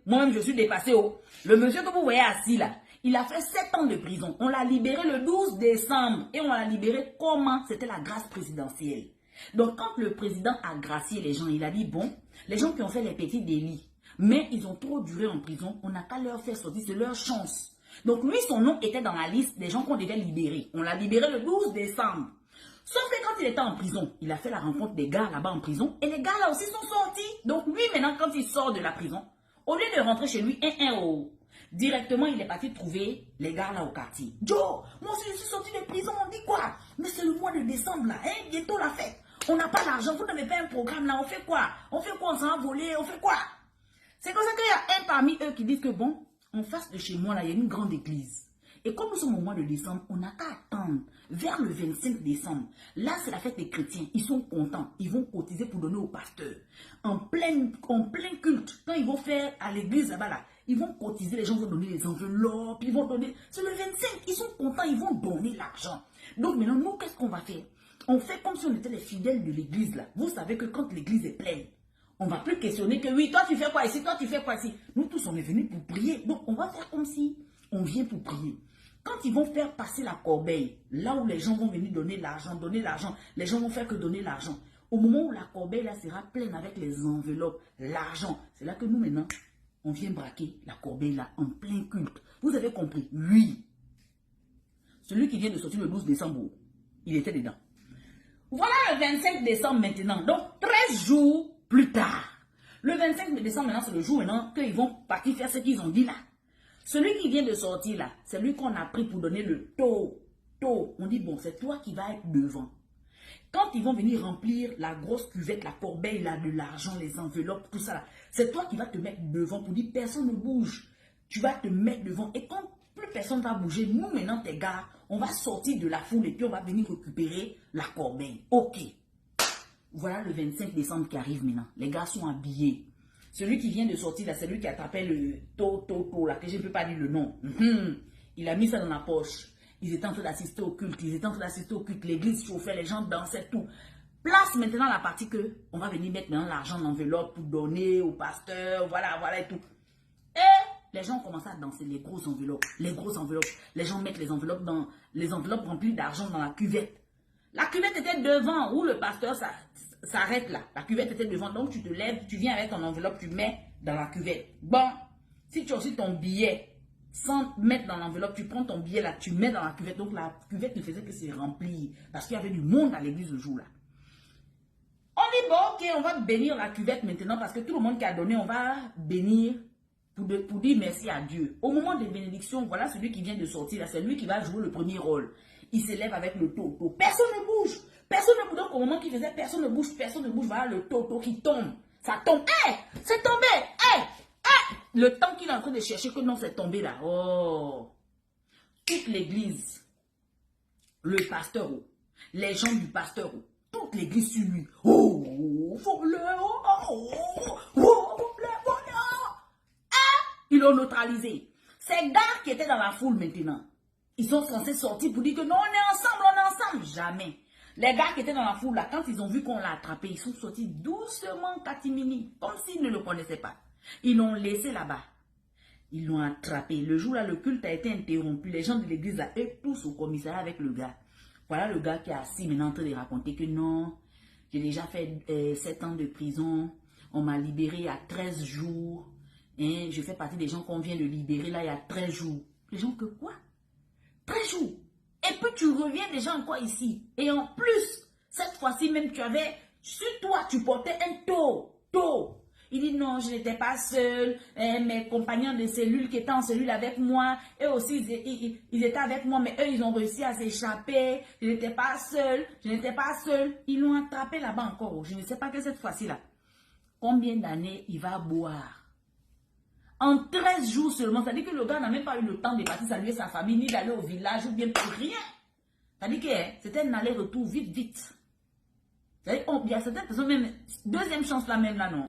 Moi-même, je suis dépassé. Oh. Le monsieur que vous voyez assis là, il a fait 7 ans de prison. On l'a libéré le 12 décembre. Et on l'a libéré comment? C'était la grâce présidentielle. Donc, quand le président a gracié les gens, il a dit, bon, les gens qui ont fait les petits délits, mais ils ont trop duré en prison, on n'a qu'à leur faire sortir, c'est leur chance. Donc, lui, son nom était dans la liste des gens qu'on devait libérer. On l'a libéré le 12 décembre. Sauf que quand il était en prison, il a fait la rencontre des gars là-bas en prison, et les gars là aussi sont sortis. Donc, lui, maintenant, quand il sort de la prison, au lieu de rentrer chez lui, directement, il est parti trouver les gars là au quartier. Joe, moi aussi, je suis sorti de prison, on dit quoi? Mais c'est le mois de décembre là, hein, bientôt la fête. On n'a pas l'argent, vous n'avez pas un programme là, on fait quoi? On fait quoi? On s'en va voler, on fait quoi? C'est comme ça qu'il y a un parmi eux qui disent que bon, en face de chez moi là, il y a une grande église. Et comme nous sommes au mois de décembre, on n'a qu'à attendre vers le 25 décembre. Là, c'est la fête des chrétiens. Ils sont contents. Ils vont cotiser pour donner au pasteur. En plein culte, quand ils vont faire à l'église là-bas, là, ils vont cotiser, les gens vont donner les enveloppes, ils vont donner... C'est le 25, ils sont contents, ils vont donner l'argent. Donc maintenant, nous, qu'est-ce qu'on va faire? On fait comme si on était les fidèles de l'église là. Vous savez que quand l'église est pleine, on ne va plus questionner que oui, toi tu fais quoi ici, toi tu fais quoi ici. Nous tous, on est venus pour prier. Donc, on va faire comme si on vient pour prier. Quand ils vont faire passer la corbeille, là où les gens vont venir donner l'argent, les gens vont faire que donner l'argent. Au moment où la corbeille là sera pleine avec les enveloppes, l'argent, c'est là que nous maintenant, on vient braquer la corbeille là en plein culte. Vous avez compris? Oui. Celui qui vient de sortir le 12 décembre, il était dedans. Voilà le 25 décembre maintenant. Donc 13 jours plus tard. Le 25 décembre maintenant, c'est le jour maintenant qu'ils vont partir faire ce qu'ils ont dit là. Celui qui vient de sortir là, c'est lui qu'on a pris pour donner le taux. On dit, bon, c'est toi qui vas être devant. Quand ils vont venir remplir la grosse cuvette, la corbeille là, de l'argent, les enveloppes, tout ça là, c'est toi qui vas te mettre devant pour dire, personne ne bouge. Tu vas te mettre devant. Et quand plus personne va bouger, nous maintenant, tes gars, on va sortir de la foule et puis on va venir récupérer la corbeille. Ok. Voilà le 25 décembre qui arrive maintenant. Les gars sont habillés. Celui qui vient de sortir là, c'est lui qui attrapait le taux là, que je ne peux pas dire le nom. Il a mis ça dans la poche. Ils étaient en train d'assister au culte. L'église chauffait, les gens dansaient, tout. Place maintenant la partie que on va venir mettre maintenant l'argent dans l'enveloppe pour donner au pasteur, voilà et tout. Et les gens commencent à danser, les grosses enveloppes. Les gens mettent les enveloppes remplies d'argent dans la cuvette. La cuvette était devant, où le pasteur s'arrête là. La cuvette était devant, donc tu te lèves, tu viens avec ton enveloppe, tu mets dans la cuvette. Bon, si tu as aussi ton billet, sans mettre dans l'enveloppe, tu prends ton billet là, tu mets dans la cuvette. Donc la cuvette ne faisait que se remplir, parce qu'il y avait du monde à l'église ce jour là. On dit, bon, ok, on va bénir la cuvette maintenant, parce que tout le monde qui a donné, on va bénir pour dire merci à Dieu. Au moment des bénédictions, voilà celui qui vient de sortir là, c'est lui qui va jouer le premier rôle. Il s'élève avec le taux. Personne ne bouge. Donc au moment qu'il faisait, personne ne bouge. Voilà le taux qui tombe. Ça tombe. C'est tombé. Le temps qu'il est en train de chercher que non, c'est tombé là. Oh. Toute l'église, le pasteur, les gens du pasteur, toute l'église sur lui. Ils l'ont neutralisé. Ces gars qui étaient dans la foule maintenant, ils sont censés sortir pour dire que non, on est ensemble. Jamais. Les gars qui étaient dans la foule, là, quand ils ont vu qu'on l'a attrapé, ils sont sortis doucement, catimini, comme s'ils ne le connaissaient pas. Ils l'ont laissé là-bas. Ils l'ont attrapé. Le jour là, le culte a été interrompu. Les gens de l'église, là, eux, tous au commissariat avec le gars. Voilà le gars qui est assis maintenant en train de raconter que non, j'ai déjà fait 7 ans de prison. On m'a libéré à 13 jours. Hein, je fais partie des gens qu'on vient de libérer là il y a 13 jours. Les gens que quoi? 13 jours. Et puis tu reviens déjà encore ici. Et en plus, cette fois-ci même tu avais, sur toi, tu portais un taux. Il dit non, je n'étais pas seul. Mes compagnons de cellule qui étaient en cellule avec moi, eux aussi, ils étaient avec moi, mais eux, ils ont réussi à s'échapper. Je n'étais pas seul. Ils l'ont attrapé là-bas encore. Je ne sais pas que cette fois-ci là, combien d'années il va boire. En 13 jours seulement, ça dit que le gars n'a même pas eu le temps de partir saluer sa famille, ni d'aller au village, ou bien pour rien. Ça dit que c'était un aller-retour vite. Il y a certaines personnes, même, deuxième chance là même là, non.